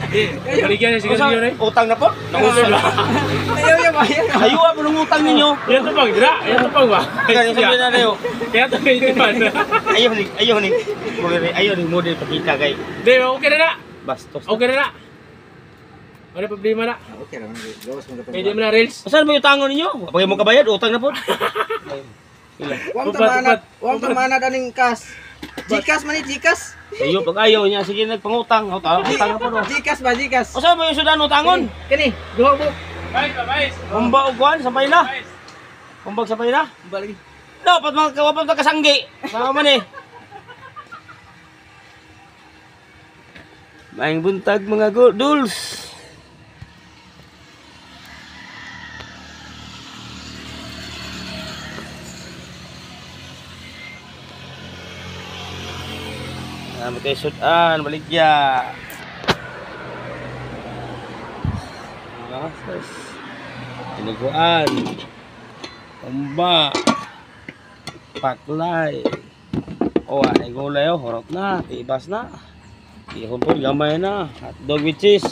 Baligyan na siguro yun eh. Utang na po? Nakusod ba? Ayaw niya ba? Ayaw po ng utang ninyo. Yan to pang, dira. Yan to pang ba? Ganyan sabihin na rin. Kaya to kayo naman. Ayaw ni model pakita kay Hindi, okay na na. bastos. Okay na na. Ano problema na? Okay lang. Gawas mo na Pwede mo na reels. Saan mo yung tangon ninyo? Pag mo kabayad, utang na po. Huwag tamanad aning kas. Gcash man ni Gcash. Ayaw, pag ayaw niya, sige nagpangutang. Utang na po. Gcash ba Gcash? O saan mo yung sudan utangon? Kani, duha mo. Guys. Kumba o kuhan, sampay na. Kumbag sampay na. Balik. Dapat mga kawapan ka kasanggi. Sama man eh. Maing buntag mga duls. Matay sudan, baligya. Tinaguan. Kumba. Paklay. O, ay gulay o, horot na. Tibas na. Ihon po, gamay na. Hotdog with cheese.